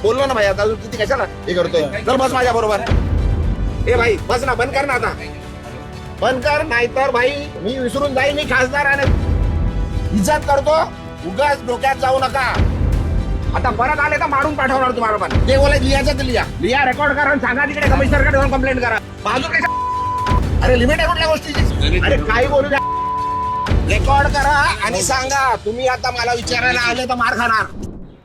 बोललो ना भाई, आता अजून किती कशाला हे करतोय. चल बस माझ्या बरोबर. ए भाई बस ना, बंद कर ना आता, बंद कर, नाहीतर भाई मी विसरून जाईल. मी खासदार आणि इज्जत करतो, उगाच डोक्यात जाऊ नका. आता परत आले तर मारून पाठवणार तुम्हाला. पण ते बोलायचं लिहायचं तर लिहा, रेकॉर्ड करा आणि सांगा तिकडे कमिशनरकडे जाऊन कंप्लेंट करा. बाजू काय, अरे लिमिट आहे कुठल्या गोष्टीची. अरे काही बोलू द्या, रेकॉर्ड करा आणि सांगा. तुम्ही आता मला विचारायला आले तर मार खाणार.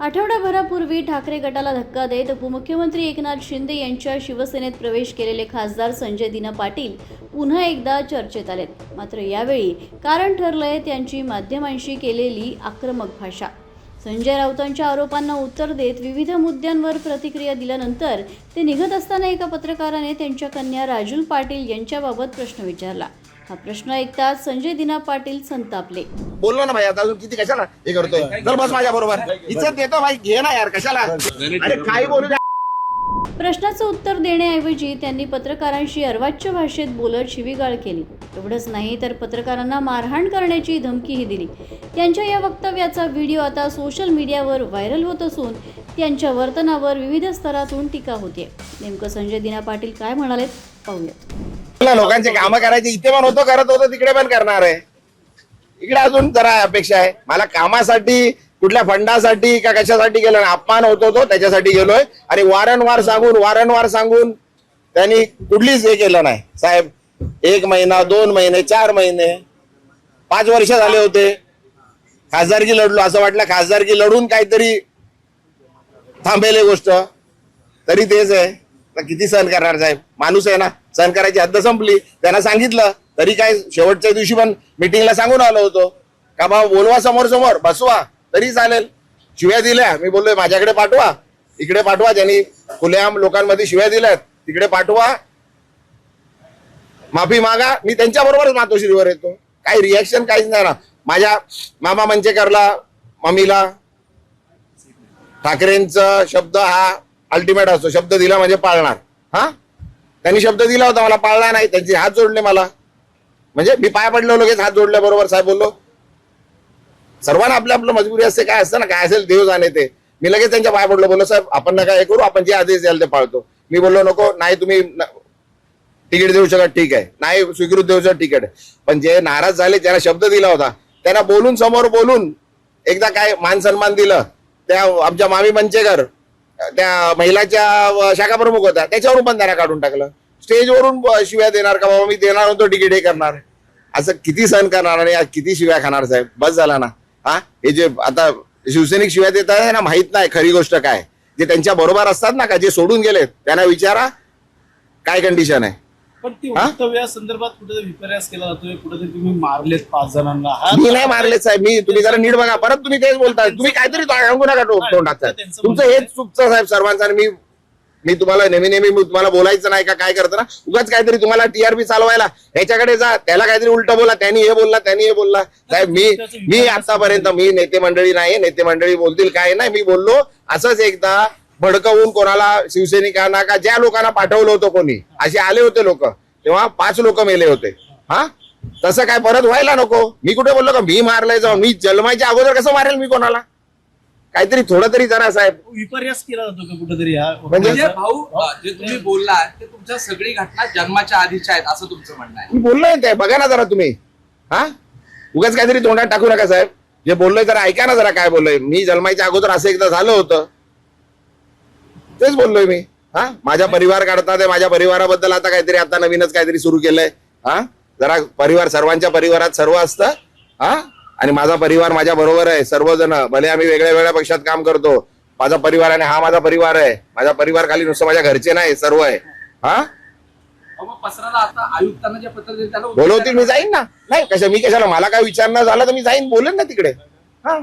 आठवडाभरापूर्वी ठाकरे गटाला धक्का देत उपमुख्यमंत्री एकनाथ शिंदे यांच्या शिवसेनेत प्रवेश केलेले खासदार संजय दिना पाटील पुन्हा एकदा चर्चेत आलेत. मात्र यावेळी कारण ठरलंय त्यांची माध्यमांशी केलेली आक्रमक भाषा. संजय राऊतांच्या आरोपांना उत्तर देत विविध मुद्द्यांवर प्रतिक्रिया दिल्यानंतर ते निघत असताना एका पत्रकाराने त्यांच्या कन्या राजुल पाटील यांच्याबाबत प्रश्न विचारला. हा प्रश्न ऐकताच संजय दिना पाटील संतापले. बोललो ना भाई, आता अजून किती कशाला हे करतोय. चल बस माझ्या बरोबर. इज्जत देतो भाई, घे ना यार, कशाला. अरे काही बोलू द्या. प्रश्नाचं उत्तर देण्याऐवजी त्यांनी पत्रकारांशी अर्वाच्य भाषेत बोलत शिवीगाळ केली. एवढंच नाही तर पत्रकारांना मारहाण करण्याची धमकीही दिली. त्यांच्या या वक्तव्याचा व्हिडिओ आता सोशल मीडियावर व्हायरल होत असून त्यांच्या वर्तनावर विविध स्तरातून टीका होते. नेमकं संजय दिना पाटील काय म्हणालेत पाहूयात. लोकांचे कामं करायचे, इथे पण होतो, करत होतो, तिकडे पण करणार आहे. इकडे अजून जरा अपेक्षा आहे मला. कामासाठी कुठल्या फंडासाठी का कशासाठी गेलो ना, अपमान होतो तो त्याच्यासाठी गेलोय. आणि वारंवार सांगून त्यांनी कुठलीच हे केलं नाही साहेब. 1 महिना 2 महिने 4 महिने 5 वर्ष झाले होते खासदारकी लढलो. असं वाटलं खासदारकी लढून काहीतरी थांबेल गोष्ट, तरी तेच आहे. किती सहन करणार साहेब, माणूस आहे ना, सहन करायची हद्द संपली. त्यांना सांगितलं तरी काय, शेवटच्या दिवशी पण मीटिंगला सांगून आलो होतो का बाबा बोलवा, समोर बसवा तरी चालेल. शिव्या दिल्या, मी बोललोय माझ्याकडे पाठवा, इकडे पाठवा. ज्यांनी खुलेआम लोकांमध्ये शिव्या दिल्यात तिकडे पाठवा, माफी मागा. मी त्यांच्या बरोबरच मातोश्रीवर येतो. काही रिॲक्शन काहीच नाही ना. माझ्या मामा मंचेकरला, मम्मीला ठाकरेंचा शब्द हा अल्टिमेट असतो. शब्द दिला म्हणजे पाळणार. हा, त्यांनी शब्द दिला होता, मला पाळला नाही. त्यांचे हात जोडले मला, म्हणजे मी पाय पडलो, लगेच हात जोडल्या बरोबर साहेब बोललो. सर्वांना आपलं आपलं मजबुरी असते, काय असतं ना, काय असेल देव जाणे ते. मी लगेच त्यांच्या पाय पडलो, बोललो साहेब आपण नका हे करू, आपण जे आदेश द्याल ते पाळतो. मी बोललो नको, नाही तुम्ही तिकीट देऊ शकत, ठीक आहे, नाही स्वीकृत देऊ शकत, तिकीट. पण जे नाराज झाले, ज्यांना शब्द दिला होता, त्यांना बोलून समोर बोलून एकदा काय मान सन्मान दिलं. त्या आमच्या मामी मंचेकर त्या महिलाच्या शाखा प्रमुख होत्या, त्याच्यावरून पण त्यांना काढून टाकलं. स्टेजवरून शिव्या देणार का बाबा मी देणार होतो तिकीट, हे करणार. असं किती सहन करणार आणि किती शिव्या खाणार साहेब, बस झाला ना. हा, हे जे आता शिवसैनिक शिव्या देत आहे ना, माहित नाही खरी गोष्ट काय. जे त्यांच्या बरोबर असतात ना, का जे सोडून गेलेत, त्यांना विचारा काय कंडिशन आहे. पण ती वक्तव्या संदर्भात कुठेतरी विपर्यास केला जातोय, कुठेतरी तुम्ही मारलेत 5 जणांना. मी नाही मारलेत साहेब. तुम्ही जरा नीट बघा, परत तुम्ही तेच बोलताय. तुम्ही काहीतरी सांगू नका तोंडात. तुमचं हेच चुकतं साहेब सर्वांचं. आणि मी तुम्हाला नेहमी तुम्हाला बोलायचं नाही का, काय करतं ना, उगाच काहीतरी तुम्हाला टीआरपी चालवायला ह्याच्याकडे जा, त्याला काहीतरी उलट बोला, त्यांनी हे बोलला साहेब. मी आतापर्यंत मी नेते मंडळी नाही, नेते मंडळी बोलतील काय नाही. मी बोललो असंच एकदा भडकवून कोणाला, शिवसैनिकांना का ज्या लोकांना पाठवलं होतं कोणी, असे आले होते लोक, तेव्हा 5 लोक मेले होते. हा, तसं काय परत व्हायला नको. मी कुठे बोललो का मी मारलंय जाऊन? मी जन्माच्या अगोदर कसं मारेल मी कोणाला? काहीतरी थोडं तरी जरा साहेब विपर्यास केला जातो का कुठेतरी? म्हणजे भाऊ, जे तुम्ही बोललात ते तुमच्या सगळी घटना जन्माच्या आधीच्या आहेत असं तुमचं म्हणणं आहे. मी बोललोय ते बघा ना जरा तुम्ही. हा, उगाच काहीतरी तोंडात टाकू नका साहेब. जे बोललोय जरा ऐका ना, जरा काय बोललोय. मी जन्माच्या अगोदर असं एकदा झालं होतं, तेच बोललोय मी. हा, माझा परिवार काढतात, माझ्या परिवाराबद्दल आता काहीतरी आता नवीनच काहीतरी सुरू केलंय. हा, जरा परिवार, सर्वांच्या परिवारात सर्व असतं. हा, आणि माझा परिवार माझ्या बरोबर आहे, सर्वजण. भले आम्ही वेगळ्या पक्षात काम करतो, माझा परिवार आणि हा माझा परिवार आहे. माझा परिवार खाली नुसतं माझ्या घरचे नाही, सर्व आहे. हा, पसराला आता आयुक्तांना जे पत्र दिलं त्याला बोलवतील, मी जाईन ना. नाही मी कशाला, मला काय विचारणं झालं तर मी जाईन, बोलेन ना तिकडे. हा,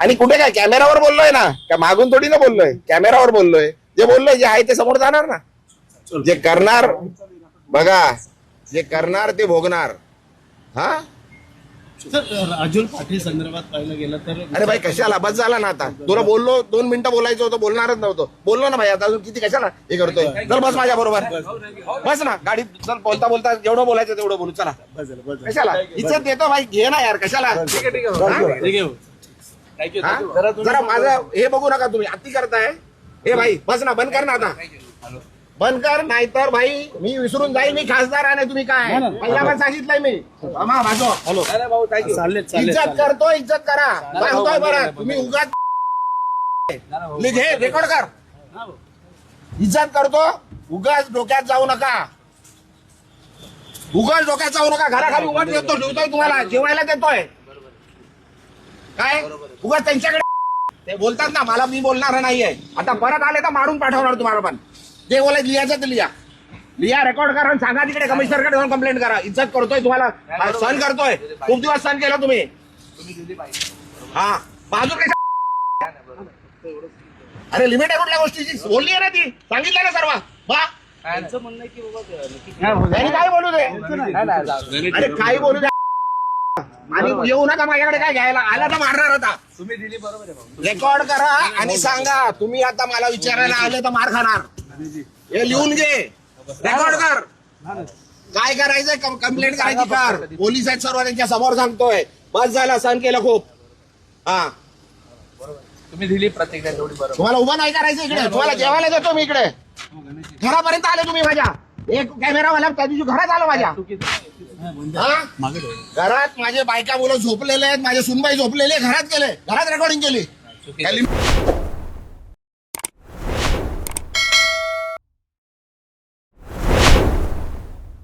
आणि कुठे काय कॅमेरावर बोललोय ना, का मागून थोडी ना बोललोय, कॅमेरावर बोललोय. जे बोललोय जे आहे ते समोर जाणार ना. जे करणार बघा, जे करणार ते भोगणार. हा, राजुल पाटील संदर्भात पाहिलं गेलं तर, अरे भाई कशाला, बस झाला ना. आता तुला बोललो 2 मिनिटं बोलायचं होतं, बोलणारच नव्हतं. बोललो ना भाई, आता अजून किती कशाला हे करतोय. चल बस माझ्या बरोबर, बस ना गाडीत. चल बोलता जेवढं बोलायचं तेवढं बोलू. चला, कशाला इज्जत देतो भाई, घे ना यार, कशाला. ठीक आहे. जरा माझं हे बघू नका तुम्ही, अति करताय. ए भाई बस ना, बंद कर ना आता, बंद कर, नाहीतर भाई मी विसरून जाईल मी खासदार आहे. तुम्ही काय पहिला पण सांगितलंय मी. मामा माझो हॅलो, चाललेत इज्जत करतो, इज्जत करा. काय होतोय बरं, तुम्ही उगाच घे रेकॉर्ड कर. इज्जत करतो, उगाच डोक्यात जाऊ नका, उगाच डोक्यात जाऊ नका. घराखाली उगाच देतो, ठेवतोय तुम्हाला, जेवायला देतोय. काय उगाच त्यांच्याकडे ते बोलतात ना, मला मी बोलणार नाहीये. आता परत आले तर मारून पाठवणार तुम्हाला. पण जे बोलायचं लिहायचं ते लिहा, लिहा, रेकॉर्ड करा आणि सांगा तिकडे कमिशनरकडे जाऊन कंप्लेंट करा. इज्जत करतोय तुम्हाला, सहन करतोय, खूप दिवस सहन केलं तुम्ही. हा बाजू अरे लिमिट आहे कुठल्या गोष्टीची, बोलली आहे ना ती, सांगितलं ना सर्व. बा त्यांचं म्हणणं आहे की बाबा त्यांनी काय बोलू दे, अरे काय बोलू दे. आणि येऊ नका माझ्याकडे काय घ्यायला, आला तर मारणार होता. तुम्ही दिली बरोबर आहे. रेकॉर्ड करा आणि सांगा, तुम्ही आता मला विचारायला आले तर मार खाणार. हे लिहून घे, रेकॉर्ड कर. काय करायचंय, कंप्लेंट करायची कर. पोलीस आहेत सर्व, त्यांच्या समोर सांगतोय. बस झाला, सहन केलं खूप. हा तुम्ही दिली प्रतिक्रिया तेवढी बरोबर. तुम्हाला उभं नाही करायचं इकडे, तुम्हाला जेवायला देतो मी इकडे. घरापर्यंत आले तुम्ही माझ्या, एक कॅमेरावाला त्या दिवशी घरात आलो माझ्या. हा? घरात माझे बायका मुलं झोपलेले आहेत, माझे सुनबाई झोपलेले, घरात गेले, घरात रेकॉर्डिंग केली.